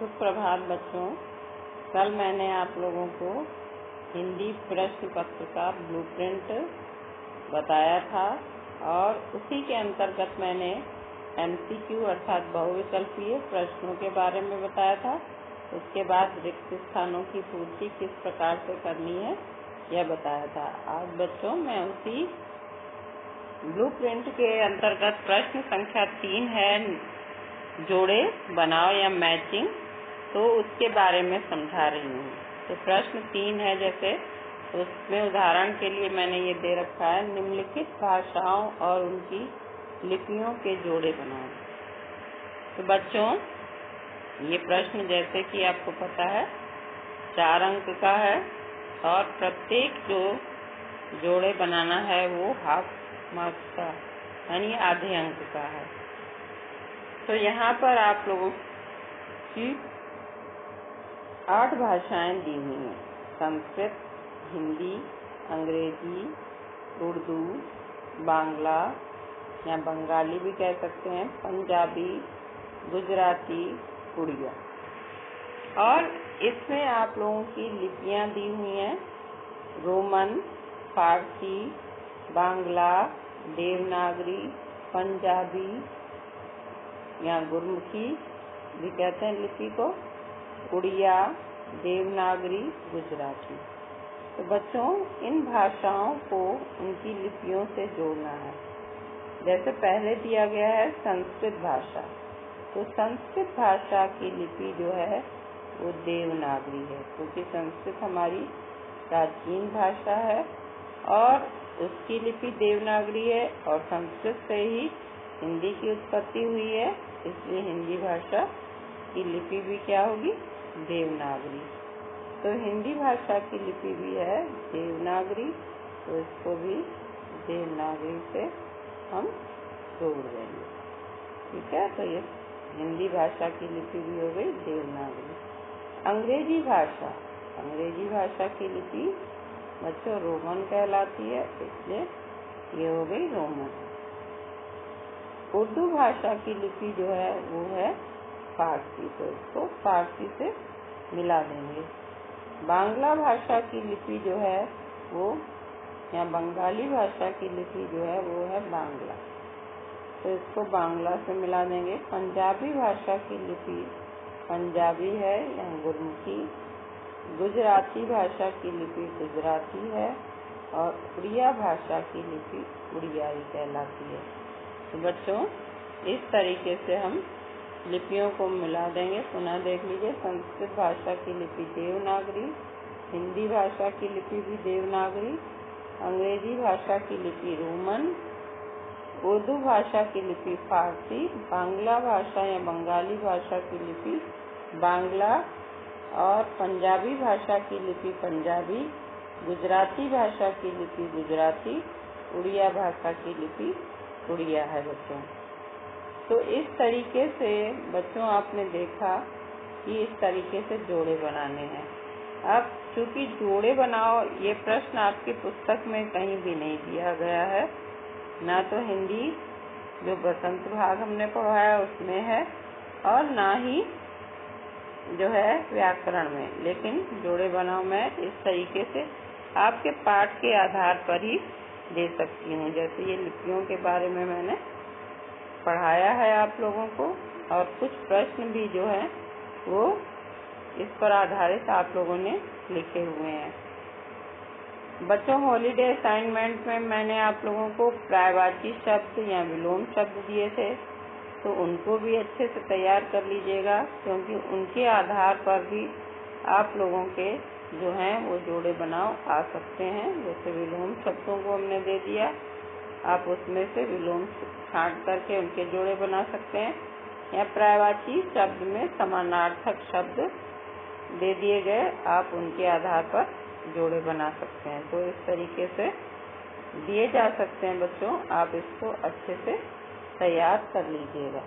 सुप्रभात बच्चों। कल मैंने आप लोगों को हिंदी प्रश्न पत्र का ब्लूप्रिंट बताया था और उसी के अंतर्गत मैंने MCQ अर्थात बहुविकल्पीय प्रश्नों के बारे में बताया था। उसके बाद रिक्त स्थानों की पूर्ति किस प्रकार से करनी है यह बताया था। आज बच्चों मैं उसी ब्लूप्रिंट के अंतर्गत प्रश्न संख्या 3 है, जोड़े बनाओ या मैचिंग, तो उसके बारे में समझा रही हूँ। तो प्रश्न 3 है, जैसे उसमें उदाहरण के लिए मैंने ये दे रखा है, निम्नलिखित भाषाओं और उनकी लिपियों के जोड़े बनाओ। तो बच्चों ये प्रश्न जैसे कि आपको पता है 4 अंक का है और प्रत्येक जो जोड़े बनाना है वो हाफ मार्क्स का यानी आधे अंक का है। तो यहाँ पर आप लोगों की 8 भाषाएं दी हुई हैं, संस्कृत, हिंदी, अंग्रेजी, उर्दू, बांग्ला या बंगाली भी कह सकते हैं, पंजाबी, गुजराती, उड़िया। और इसमें आप लोगों की लिपियां दी हुई हैं, रोमन, फारसी, बांग्ला, देवनागरी, पंजाबी या गुरमुखी भी कहते हैं लिपि को, उड़िया, देवनागरी, गुजराती। तो बच्चों इन भाषाओं को उनकी लिपियों से जोड़ना है। जैसे पहले दिया गया है संस्कृत भाषा, तो संस्कृत भाषा की लिपि जो है वो देवनागरी है, क्योंकि संस्कृत हमारी प्राचीन भाषा है और उसकी लिपि देवनागरी है और संस्कृत से ही हिंदी की उत्पत्ति हुई है, इसलिए हिंदी भाषा की लिपि भी क्या होगी, देवनागरी। तो हिंदी भाषा की लिपि भी है देवनागरी, तो इसको भी देवनागरी से हम जोड़ देंगे। ठीक है, तो ये हिंदी भाषा की लिपि भी हो गई देवनागरी। अंग्रेजी भाषा की लिपि बच्चों रोमन कहलाती है, इसलिए ये हो गई रोमन। उर्दू भाषा की लिपि जो है वो है फारसी, तो इसको फारसी से मिला देंगे। बांग्ला भाषा की लिपि जो है वो, या बंगाली भाषा की लिपि जो है वो है बांग्ला, तो इसको बांग्ला से मिला देंगे। पंजाबी भाषा की लिपि पंजाबी है या गुरमुखी। गुजराती भाषा की लिपि गुजराती है और उड़िया भाषा की लिपि उड़ियाई कहलाती है। तो बच्चों इस तरीके से हम लिपियों को मिला देंगे। पुनः देख लीजिए, संस्कृत भाषा की लिपि देवनागरी, हिंदी भाषा की लिपि भी देवनागरी, अंग्रेजी भाषा की लिपि रोमन, उर्दू भाषा की लिपि फारसी, बांग्ला भाषा या बंगाली भाषा की लिपि बांग्ला और पंजाबी भाषा की लिपि पंजाबी, गुजराती भाषा की लिपि गुजराती, उड़िया भाषा की लिपि उड़िया है बच्चों। तो इस तरीके से बच्चों आपने देखा कि इस तरीके से जोड़े बनाने हैं। अब चूंकि जोड़े बनाओ ये प्रश्न आपकी पुस्तक में कहीं भी नहीं दिया गया है, ना तो हिंदी जो बसंत भाग हमने पढ़ाया उसमें है और ना ही जो है व्याकरण में, लेकिन जोड़े बनाओ मैं इस तरीके से आपके पाठ के आधार पर ही दे सकती हूँ। जैसे ये लिपियों के बारे में मैंने पढ़ाया है आप लोगों को और कुछ प्रश्न भी जो है वो इस पर आधारित आप लोगों ने लिखे हुए हैं। बच्चों हॉलीडे असाइनमेंट में मैंने आप लोगों को पर्यायवाची शब्द या विलोम शब्द दिए थे, तो उनको भी अच्छे से तैयार कर लीजिएगा, क्योंकि उनके आधार पर भी आप लोगों के जो हैं वो जोड़े बनाओ आ सकते हैं। जैसे विलोम शब्दों को हमने दे दिया, आप उसमें से विलोम छांट करके उनके जोड़े बना सकते हैं, या पर्यायवाची शब्द में समानार्थक शब्द दे दिए गए, आप उनके आधार पर जोड़े बना सकते हैं। तो इस तरीके से दिए जा सकते हैं बच्चों, आप इसको अच्छे से तैयार कर लीजिएगा।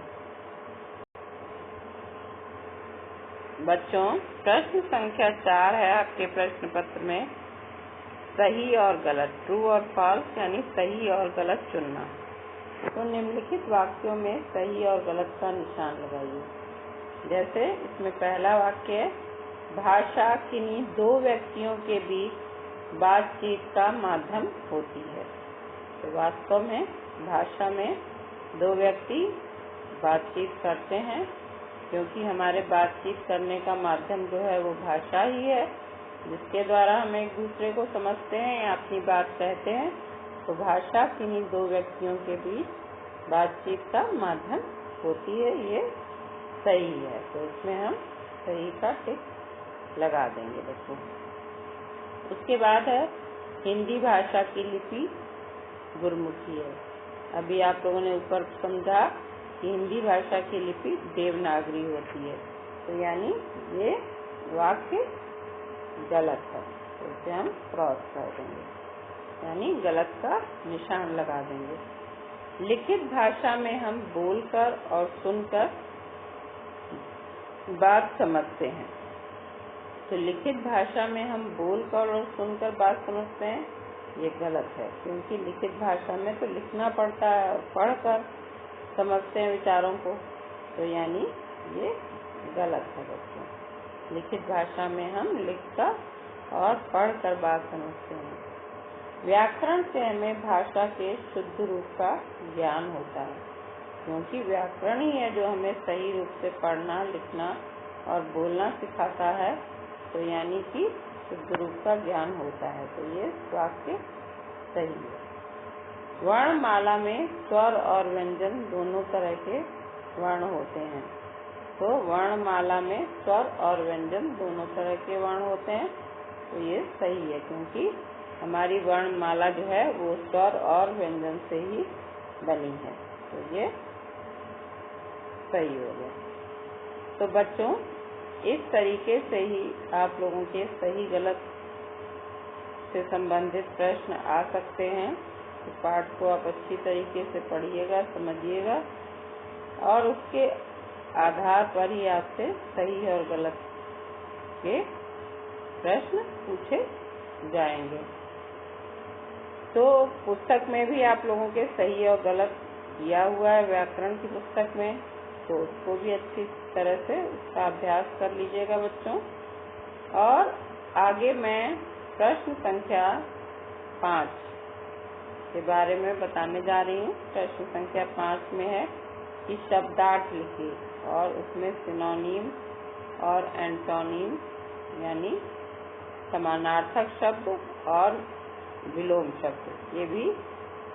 बच्चों प्रश्न संख्या 4 है आपके प्रश्न पत्र में, सही और गलत, ट्रू और फॉल्स यानी सही और गलत चुनना। तो निम्नलिखित वाक्यों में सही और गलत का निशान लगाइए। जैसे इसमें पहला वाक्य है, भाषा किन्हीं दो व्यक्तियों के बीच बातचीत का माध्यम होती है। तो वास्तव में भाषा में दो व्यक्ति बातचीत करते हैं, क्योंकि हमारे बातचीत करने का माध्यम जो है वो भाषा ही है, जिसके द्वारा हम एक दूसरे को समझते हैं या अपनी बात कहते हैं। तो भाषा किन्हीं दो व्यक्तियों के बीच बातचीत का माध्यम होती है, ये सही है। तो इसमें हम सही का टिक लगा देंगे बच्चों। उसके बाद है, हिंदी भाषा की लिपि गुरमुखी है। अभी आप लोगों ने ऊपर समझा कि हिंदी भाषा की लिपि देवनागरी होती है, तो यानी ये वाक्य गलत है। तो इसे हम क्रॉस कर देंगे, यानी गलत का निशान लगा देंगे। लिखित भाषा में हम बोलकर और सुनकर बात समझते हैं। तो लिखित भाषा में हम बोलकर और सुनकर बात समझते हैं, ये गलत है, क्योंकि लिखित भाषा में तो लिखना पड़ता है और पढ़कर समझते हैं विचारों को। तो यानी ये गलत है बच्चों। लिखित भाषा में हम लिखकर और पढ़कर बात समझते हैं। व्याकरण से हमें भाषा के शुद्ध रूप का ज्ञान होता है, क्योंकि व्याकरण ही है जो हमें सही रूप से पढ़ना, लिखना और बोलना सिखाता है। तो यानी कि शुद्ध रूप का ज्ञान होता है। तो ये वाक्य सही है। वर्णमाला में स्वर और व्यंजन दोनों तरह के वर्ण होते हैं। तो वर्णमाला में स्वर और व्यंजन दोनों तरह के वर्ण होते हैं। तो ये सही है, क्योंकि हमारी वर्णमाला जो है वो स्वर और व्यंजन से ही बनी है। तो ये सही हो गया। तो बच्चों, इस तरीके से ही आप लोगों के सही गलत से संबंधित प्रश्न आ सकते हैं। तो पाठ को आप अच्छी तरीके से पढ़िएगा, समझिएगा, और उसके आधार पर ही आपसे सही और गलत के प्रश्न पूछे जाएंगे। तो पुस्तक में भी आप लोगों के सही और गलत दिया हुआ है व्याकरण की पुस्तक में, तो उसको भी अच्छी तरह से उसका अभ्यास कर लीजिएगा बच्चों। और आगे मैं प्रश्न संख्या 5 के बारे में बताने जा रही हूँ। प्रश्न संख्या 5 में है कि शब्दार्थ लिखिए, और उसमें सिनोनिम और एंटोनिम यानी समानार्थक शब्द और विलोम शब्द ये भी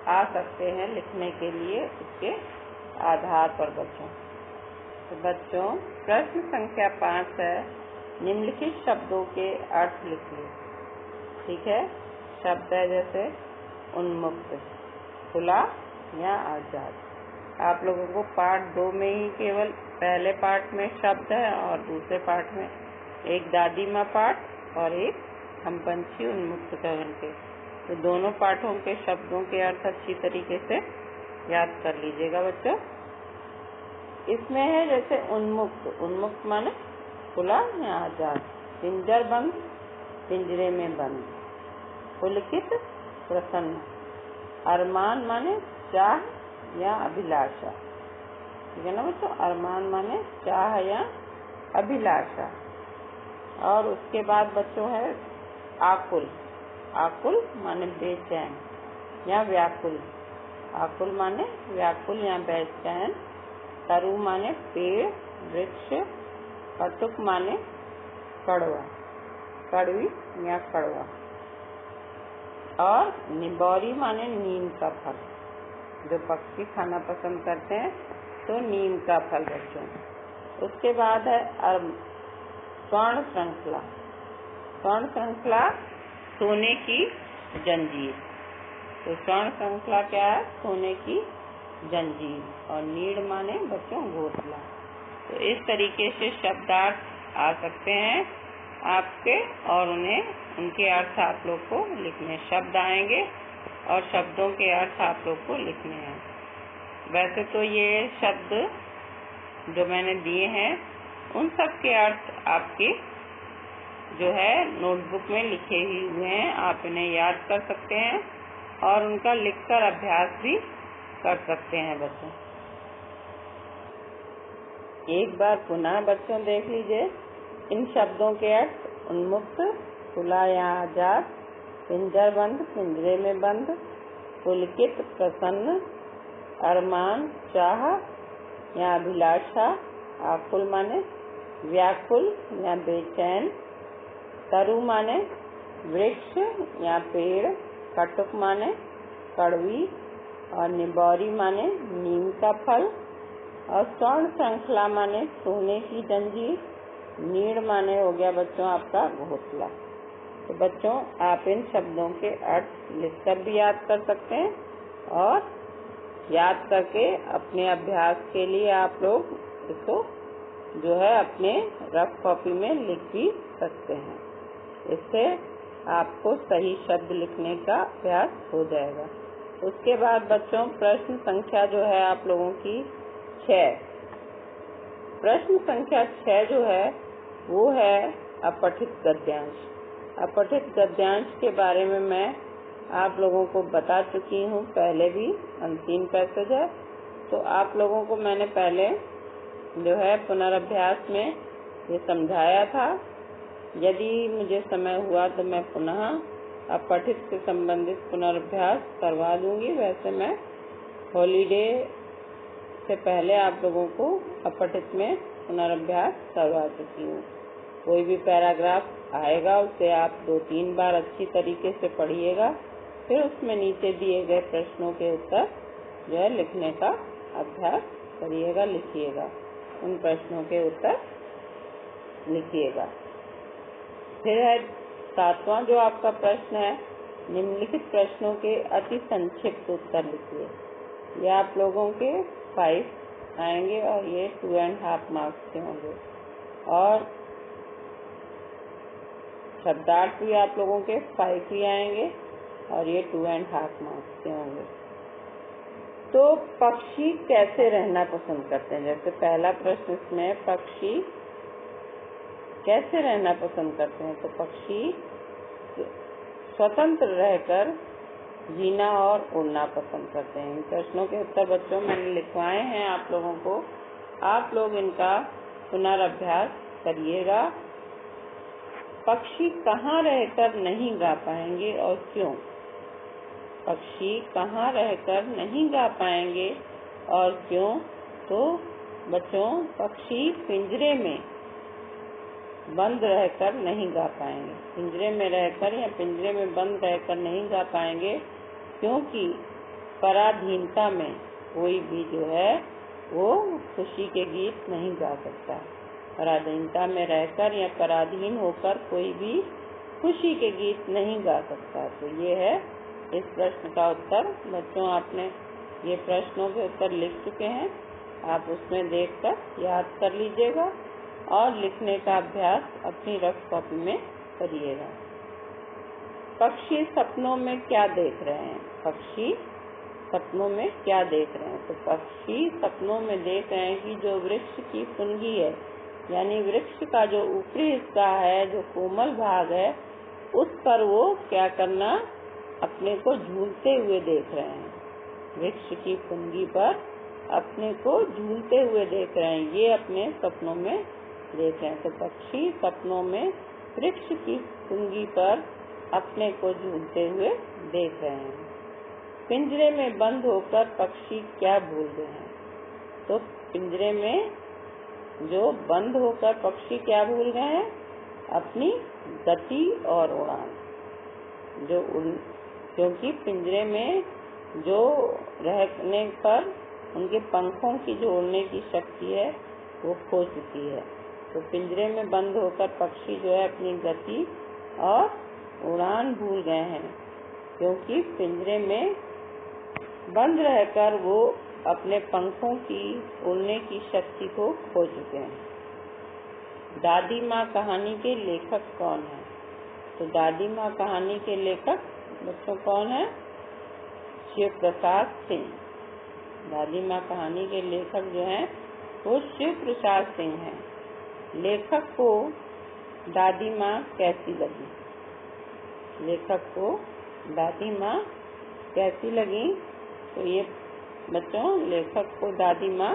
आ सकते हैं लिखने के लिए उसके आधार पर बच्चों। तो बच्चों, प्रश्न संख्या 5 है, निम्नलिखित शब्दों के अर्थ लिखिए। ठीक है, शब्द है जैसे उन्मुक्त, खुला या आजाद। आप लोगों को पार्ट 2 में ही केवल पहले पार्ट में शब्द है और दूसरे पार्ट में एक दादी माँ पाठ और एक हम पंछी उन्मुक्त गगन के। तो दोनों पाठों के शब्दों के अर्थ अच्छी तरीके से याद कर लीजिएगा बच्चों। इसमें है जैसे उन्मुक्त, उन्मुक्त माने खुला या आजाद। पिंजर बंद, पिंजरे में बंद। पुलकित, प्रसन्न। अरमान माने चाह या अभिलाषा। ठीक है ना बच्चों, अरमान माने चाह या अभिलाषा। और उसके बाद बच्चों है आकुल। आकुल माने बेचैन या व्याकुल। आकुल माने व्याकुल या बेचैन। तरु माने पेड़, वृक्ष। कटुक माने कड़वा, कड़वी या कड़वा। और निबौरी माने नीम का फल। जो पक्षी खाना पसंद करते हैं तो नीम का फल बच्चों। उसके बाद है स्वर्ण श्रृंखला। स्वर्ण श्रृंखला सोने की जंजीर। तो स्वर्ण श्रृंखला क्या है? सोने की जंजीर। और नीड़ माने बच्चों घोंसला। तो इस तरीके से शब्दार्थ आ सकते हैं आपके, और उनके अर्थ आप लोग को लिखने। शब्द आएंगे और शब्दों के अर्थ आप लोग को लिखने हैं। वैसे तो ये शब्द जो मैंने दिए हैं उन सब के अर्थ आपके जो है नोटबुक में लिखे ही हुए हैं। आप इन्हें याद कर सकते हैं और उनका लिखकर अभ्यास भी कर सकते हैं बच्चों। एक बार पुनः बच्चों देख लीजिए इन शब्दों के अर्थ। उन्मुक्त, खुला या आजाद, पिंजरबंद, पिंजरे में बंद, पुलकित, प्रसन्न, अरमान, चाह या अभिलाषा, आकुल माने व्याकुल या बेचैन, तरु माने वृक्ष या पेड़, कटुक माने कड़वी और निबौरी माने नीम का फल, और स्वर्ण श्रृंखला माने सोने की जंजीर, नीड़ माने हो गया बच्चों आपका घोंसला। तो बच्चों आप इन शब्दों के अर्थ लिखकर भी याद कर सकते हैं और याद करके अपने अभ्यास के लिए आप लोग इसको जो है अपने रफ कॉपी में लिख भी सकते हैं। इससे आपको सही शब्द लिखने का अभ्यास हो जाएगा। उसके बाद बच्चों प्रश्न संख्या जो है आप लोगों की 6। प्रश्न संख्या 6 जो है वो है अपठित गद्यांश। अपठित गद्यांश के बारे में मैं आप लोगों को बता चुकी हूँ पहले भी, अंतिम पैसेज है। तो आप लोगों को मैंने पहले जो है पुनर्अभ्यास में ये समझाया था। यदि मुझे समय हुआ तो मैं पुनः अपठित से संबंधित पुनर्अभ्यास करवा दूंगी। वैसे मैं हॉलीडे से पहले आप लोगों को अपठित में पुनर्अभ्यास करवा चुकी हूँ। कोई भी पैराग्राफ आएगा उसे आप 2-3 बार अच्छी तरीके से पढ़िएगा, फिर उसमें नीचे दिए गए प्रश्नों के उत्तर जो है लिखने का अभ्यास करिएगा, लिखिएगा, उन प्रश्नों के उत्तर लिखिएगा। फिर है 7वां जो आपका प्रश्न है, निम्नलिखित प्रश्नों के अति संक्षिप्त उत्तर लिखिए। ये आप लोगों के 5 आएंगे और ये 2.5 मार्क्स के होंगे, और शब्दार्थ भी आप लोगों के 5 ही आएंगे और ये 2.5 मार्क्स के होंगे। तो पक्षी कैसे रहना पसंद करते हैं? जैसे पहला प्रश्न इसमें, पक्षी कैसे रहना पसंद करते हैं? तो पक्षी स्वतंत्र रहकर जीना और उड़ना पसंद करते हैं। इन प्रश्नों के उत्तर बच्चों मैंने लिखवाए हैं आप लोगों को, आप लोग इनका पुनर्अभ्यास करिएगा। पक्षी कहाँ रहकर नहीं गा पाएंगे और क्यों? पक्षी कहाँ रहकर नहीं गा पाएंगे और क्यों? तो बच्चों पक्षी पिंजरे में बंद रहकर नहीं गा पाएंगे। पिंजरे में रहकर या पिंजरे में बंद रहकर नहीं गा पाएंगे क्योंकि पराधीनता में कोई भी जो है वो खुशी के गीत नहीं गा सकता। पराधीनता में रहकर या पराधीन होकर कोई भी खुशी के गीत नहीं गा सकता। तो ये है इस प्रश्न का उत्तर। बच्चों आपने ये प्रश्नों के उत्तर लिख चुके हैं, आप उसमें देखकर याद कर लीजिएगा और लिखने का अभ्यास अपनी रफ कॉपी में करिएगा। पक्षी सपनों में क्या देख रहे हैं? पक्षी सपनों में क्या देख रहे हैं? तो पक्षी सपनों में देख रहे हैं कि जो वृक्ष की फुनगी है, यानी वृक्ष का जो ऊपरी हिस्सा है, जो कोमल भाग है, उस पर वो क्या करना, अपने को झूलते हुए देख रहे हैं। वृक्ष की फुनगी पर अपने को झूलते हुए देख रहे हैं, ये अपने सपनों में देख रहे हैं। तो पक्षी सपनों में वृक्ष की फुनगी पर अपने को झूलते हुए देख रहे हैं। पिंजरे में बंद होकर पक्षी क्या भूल गए हैं? तो पिंजरे में जो बंद होकर पक्षी क्या भूल गए हैं? अपनी गति और उड़ान। क्योंकि पिंजरे में जो रहने पर उनके पंखों की जो उड़ने की शक्ति है वो खो चुकी है। तो पिंजरे में बंद होकर पक्षी जो है अपनी गति और उड़ान भूल गए हैं, क्योंकि पिंजरे में बंद रहकर वो अपने पंखों की उड़ने की शक्ति को खो चुके हैं। दादी माँ कहानी के लेखक कौन है? तो दादी माँ कहानी के लेखक बच्चों कौन है? शिव प्रसाद सिंह। दादी माँ कहानी के लेखक जो हैं वो शिव प्रसाद सिंह हैं। लेखक को दादी माँ कैसी लगी? लेखक को दादी माँ कैसी लगी? तो ये बच्चों लेखक को दादी माँ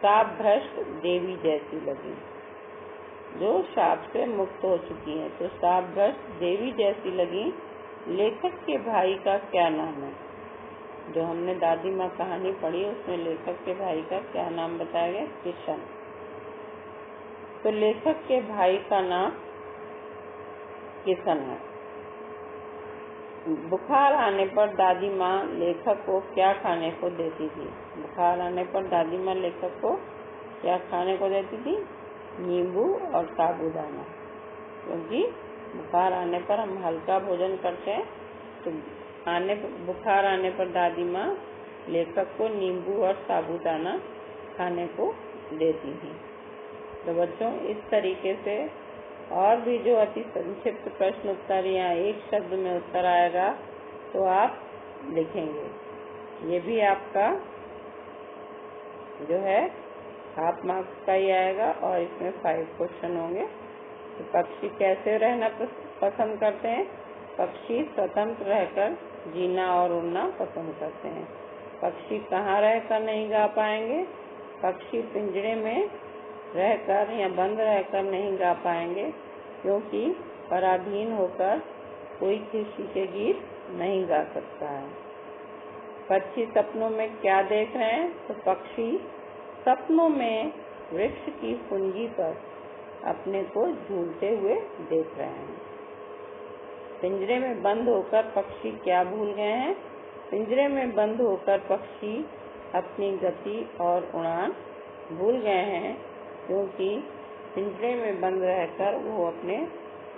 शाप भ्रष्ट देवी जैसी लगी, जो शाप से मुक्त हो चुकी हैं, तो शाप भ्रष्ट देवी जैसी लगी। लेखक के भाई का क्या नाम है? जो हमने दादी माँ कहानी पढ़ी उसमें लेखक के भाई का क्या नाम बताया गया? किशन। तो लेखक के भाई का नाम किशन है। बुखार आने पर दादी माँ लेखक को क्या खाने को देती थी? बुखार आने पर दादी माँ लेखक को क्या खाने को देती थी? नींबू और साबूदाना, क्योंकि बुखार आने पर हम हल्का भोजन करते हैं, तो बुखार आने पर दादी माँ लेखक को नींबू और साबूदाना खाने को देती थी। तो बच्चों, इस तरीके से और भी जो अति संक्षिप्त प्रश्न उत्तर या एक शब्द में उत्तर आएगा तो आप लिखेंगे। ये भी आपका जो है हाफ मार्क्स का ही आएगा और इसमें 5 क्वेश्चन होंगे। तो पक्षी कैसे रहना पसंद करते हैं? पक्षी स्वतंत्र रहकर जीना और उड़ना पसंद करते हैं। पक्षी कहाँ रहकर नहीं गा पाएंगे? पक्षी पिंजरे में रहकर या बंद रहकर नहीं गा पाएंगे, क्योंकि पराधीन होकर कोई खुशी के गीत नहीं गा सकता है। पक्षी सपनों में क्या देख रहे हैं? तो पक्षी सपनों में वृक्ष की कुंजी पर अपने को झूलते हुए देख रहे हैं। पिंजरे में बंद होकर पक्षी क्या भूल गए हैं? पिंजरे में बंद होकर पक्षी अपनी गति और उड़ान भूल गए हैं, क्योंकि पिंजरे में बंद रहकर वो अपने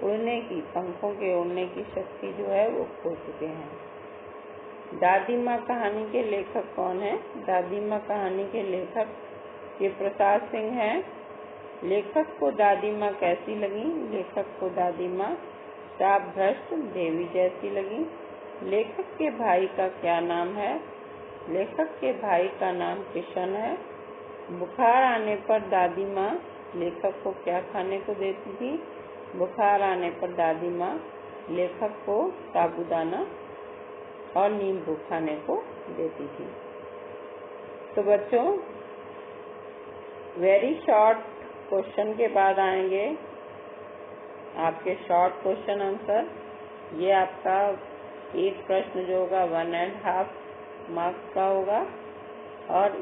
उड़ने की, पंखों के उड़ने की शक्ति जो है वो खो चुके हैं। दादी माँ कहानी के लेखक कौन है? दादी माँ कहानी के लेखक के प्रसाद सिंह हैं। लेखक को दादी माँ कैसी लगी? लेखक को दादी माँ शाप भ्रष्ट देवी जैसी लगी। लेखक के भाई का क्या नाम है? लेखक के भाई का नाम किशन है। बुखार आने पर दादी माँ लेखक को क्या खाने को देती थी? बुखार आने पर दादी माँ लेखक को साबूदाना और नींबू खाने को देती थी। तो बच्चों, वेरी शॉर्ट क्वेश्चन के बाद आएंगे आपके शॉर्ट क्वेश्चन आंसर। ये आपका एक प्रश्न जो होगा 1.5 मार्क्स का होगा और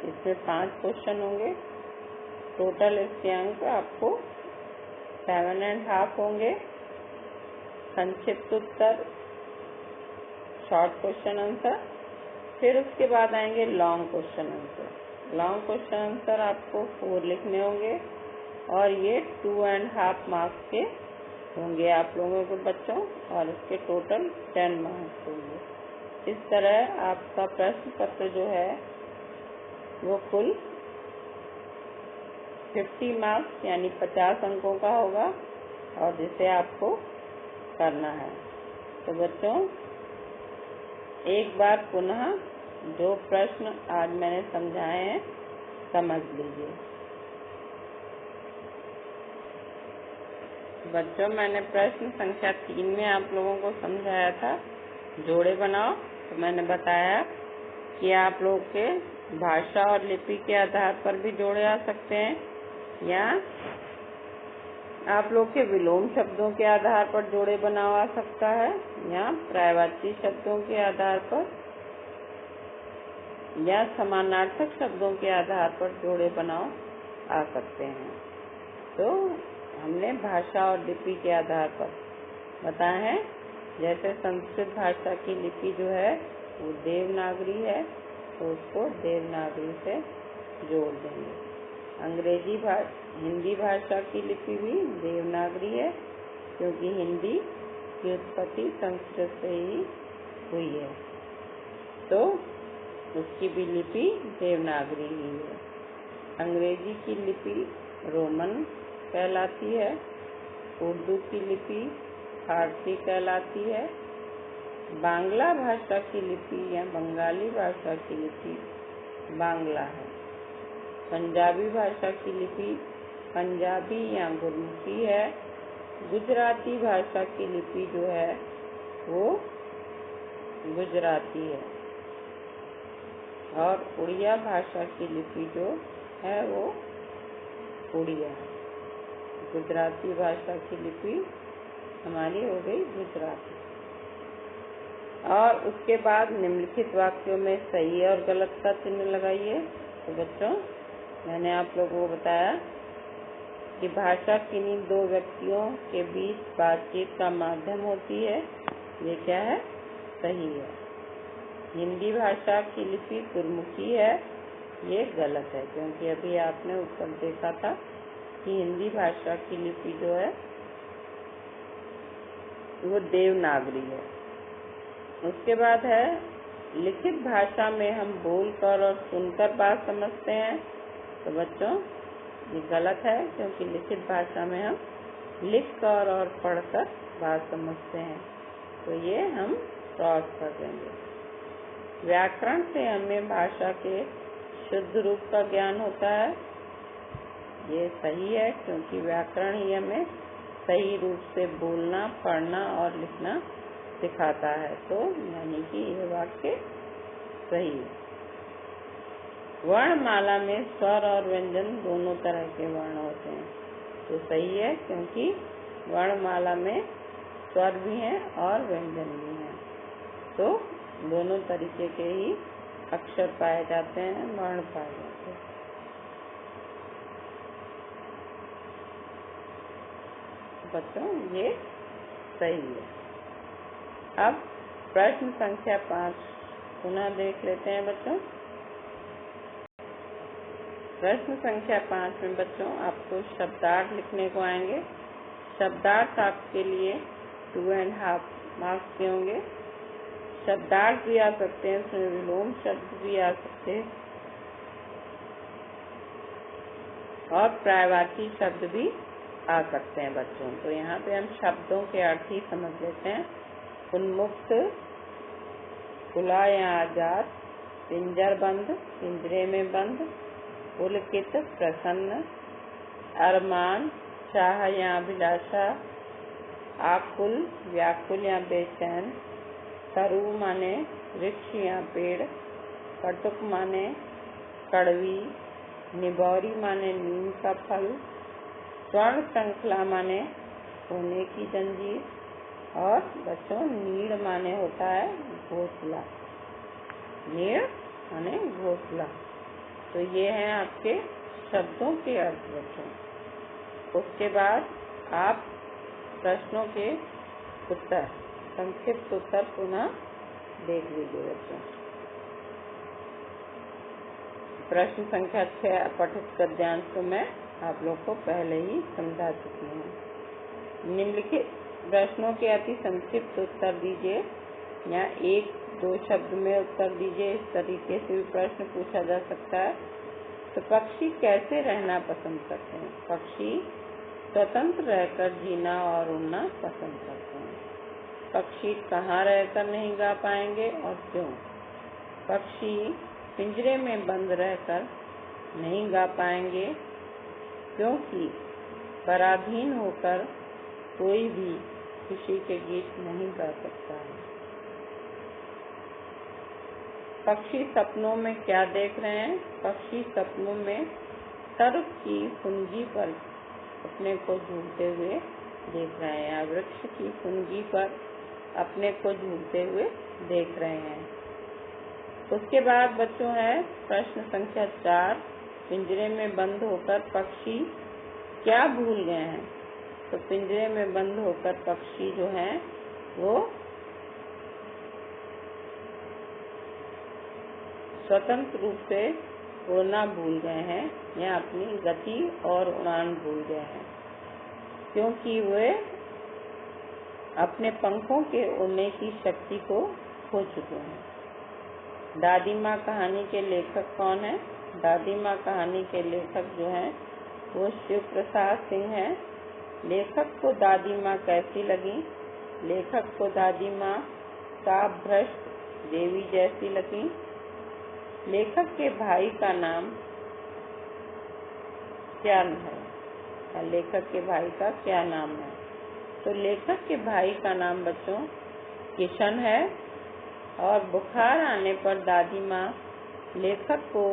इसमें 5 क्वेश्चन होंगे। टोटल इसके अंक आपको 7.5 होंगे। संक्षिप्त उत्तर, शॉर्ट क्वेश्चन आंसर, फिर उसके बाद आएंगे long question answer. Long question answer आपको 4 लिखने होंगे और ये 2.5 मार्क्स के होंगे आप लोगों के बच्चों, और इसके टोटल 10 मार्क्स होंगे। इस तरह आपका प्रश्न पत्र जो है वो कुल 50 मार्क्स यानी 50 अंकों का होगा और जिसे आपको करना है। तो बच्चों, एक बार पुनः जो प्रश्न आज मैंने समझाए हैं समझ लीजिए। बच्चों, मैंने प्रश्न संख्या 3 में आप लोगों को समझाया था जोड़े बनाओ। तो मैंने बताया कि आप लोग के भाषा और लिपि के आधार पर भी जोड़े आ सकते हैं, या आप लोग के विलोम शब्दों के आधार पर जोड़े बनाओ आ सकता है, या पर्यायवाची शब्दों के आधार पर, या समानार्थक शब्दों के आधार पर जोड़े बनाओ आ सकते हैं। तो हमने भाषा और लिपि के आधार पर बताया है। जैसे संस्कृत भाषा की लिपि जो है वो देवनागरी है, तो उसको देवनागरी से जोड़ देंगे। हिंदी भाषा की लिपि भी देवनागरी है, क्योंकि हिंदी की उत्पत्ति संस्कृत से ही हुई है, तो उसकी भी लिपि देवनागरी ही है। अंग्रेजी की लिपि रोमन कहलाती है। उर्दू की लिपि फारसी कहलाती है। बांग्ला भाषा की लिपि या बंगाली भाषा की लिपि बांग्ला है। पंजाबी भाषा की लिपि पंजाबी या गुरमुखी है। गुजराती भाषा की लिपि जो है वो गुजराती है। और उड़िया भाषा की लिपि जो है वो उड़िया। गुजराती भाषा की लिपि हमारी हो गई गुजराती। और उसके बाद निम्नलिखित वाक्यों में सही और गलत का चिन्ह लगाइए। तो बच्चों, मैंने आप लोगों को बताया कि भाषा किन्हीं दो व्यक्तियों के बीच बातचीत का माध्यम होती है। ये क्या है? सही है। हिंदी भाषा की लिपि गुरमुखी है, ये गलत है, क्योंकि अभी आपने उत्तर देखा था कि हिंदी भाषा की लिपि जो है वो देवनागरी है। उसके बाद है लिखित भाषा में हम बोलकर और सुनकर बात समझते हैं। तो बच्चों, ये गलत है, क्योंकि लिखित भाषा में हम लिखकर और पढ़कर बात समझते हैं। तो ये हम क्रॉस कर देंगे। व्याकरण से हमें भाषा के शुद्ध रूप का ज्ञान होता है। ये सही है, क्योंकि व्याकरण ही हमें सही रूप से बोलना, पढ़ना और लिखना सिखाता है। तो यानी कि यह वाक्य सही है। वर्णमाला में स्वर और व्यंजन दोनों तरह के वर्ण होते हैं। तो सही है, क्योंकि वर्णमाला में स्वर भी हैं और व्यंजन भी हैं। तो दोनों तरीके के ही अक्षर पाए जाते हैं, वर्ण पाए जाते हैं। बच्चों, ये सही है। अब प्रश्न संख्या 5 पुनः देख लेते हैं बच्चों। प्रश्न संख्या 5 में बच्चों आपको शब्दार्थ लिखने को आएंगे। शब्दार्थ आपके लिए 2.5 मार्क्स के होंगे। शब्दार्थ भी आ सकते हैं, उसमें विलोम शब्द भी आ सकते हैं और पर्यायवाची शब्द भी आ सकते हैं बच्चों। तो यहाँ पे हम शब्दों के अर्थ ही समझ लेते हैं। उन्मुक्त, खुला या आजाद, पिंजरबंद, पिंजरे में बंद, पुलकित, प्रसन्न, अरमान, चाह या अभिलाषा, आकुल, व्याकुल या बेचैन, तरु माने वृक्ष या पेड़, कटुक माने कड़वी, निबौरी माने नीम का फल, स्वर्ण श्रृंखला माने सोने की जंजीर और बच्चों नीड़ माने होता है घोंसला। नीड़ माने घोंसला। तो ये हैं आपके शब्दों के अर्थ बच्चों। उसके बाद आप प्रश्नों के उत्तर, संक्षिप्त उत्तर पुनः देख लीजिए बच्चों। प्रश्न संख्या 6 अपठित गद्यांश को मैं आप लोग को पहले ही समझा चुकी हूँ। निम्नलिखित प्रश्नों के अति संक्षिप्त उत्तर दीजिए या 1-2 शब्द में उत्तर दीजिए। इस तरीके से भी प्रश्न पूछा जा सकता है। तो पक्षी कैसे रहना पसंद करते हैं? पक्षी स्वतंत्र रहकर जीना और उड़ना पसंद करते हैं। पक्षी कहाँ रहकर नहीं गा पाएंगे और क्यों? पक्षी पिंजरे में बंद रहकर नहीं गा पाएंगे, क्योंकि पराधीन होकर कोई भी खुशी के गीत नहीं गा सकता है। पक्षी सपनों में क्या देख रहे हैं? पक्षी सपनों में सर्प की फुनगी पर अपने को झूलते हुए देख रहे हैं या वृक्ष की फुनगी पर अपने को झूलते हुए देख रहे हैं। उसके बाद बच्चों है प्रश्न संख्या 4, पिंजरे में बंद होकर पक्षी क्या भूल गए हैं? तो पिंजरे में बंद होकर पक्षी जो हैं वो स्वतंत्र रूप से उड़ना भूल गए हैं या अपनी गति और उड़ान भूल गए हैं, क्योंकि वे अपने पंखों के उड़ने की शक्ति को खो चुके हैं। दादी माँ कहानी के लेखक कौन है? दादी माँ कहानी के लेखक जो हैं वो शिव प्रसाद सिंह हैं। लेखक को दादी माँ कैसी लगी? लेखक को दादी माँ काव्य भ्रष्ट देवी जैसी लगी। लेखक के भाई का नाम क्या है? लेखक के भाई का क्या नाम है? तो लेखक के भाई का नाम बच्चों किशन है। और बुखार आने पर दादी माँ लेखक को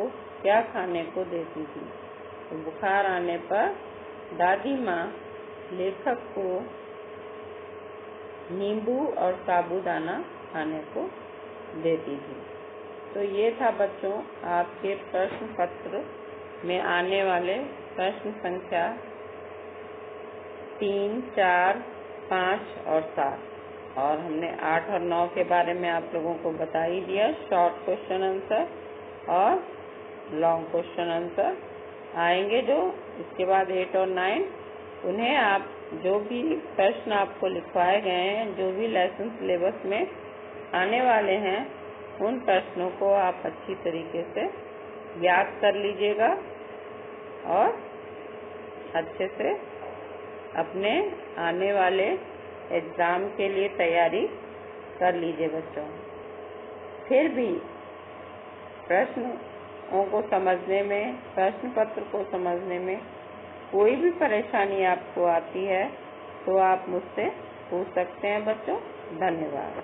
क्या खाने को देती थी? तो बुखार आने पर दादी माँ लेखक को नींबू और साबूदाना खाने को देती थी। तो ये था बच्चों आपके प्रश्न पत्र में आने वाले प्रश्न संख्या 3, 4, 5 और 7, और हमने 8 और 9 के बारे में आप लोगों को बता ही दिया। शॉर्ट क्वेश्चन आंसर और लॉन्ग क्वेश्चन आंसर आएंगे जो इसके बाद 8 और 9, उन्हें आप जो भी प्रश्न आपको लिखवाए गए हैं, जो भी लेसन सिलेबस में आने वाले हैं, उन प्रश्नों को आप अच्छी तरीके से याद कर लीजिएगा और अच्छे से अपने आने वाले एग्ज़ाम के लिए तैयारी कर लीजिए बच्चों। फिर भी प्रश्नों को समझने में, प्रश्न पत्र को समझने में कोई भी परेशानी आपको आती है तो आप मुझसे पूछ सकते हैं बच्चों। धन्यवाद।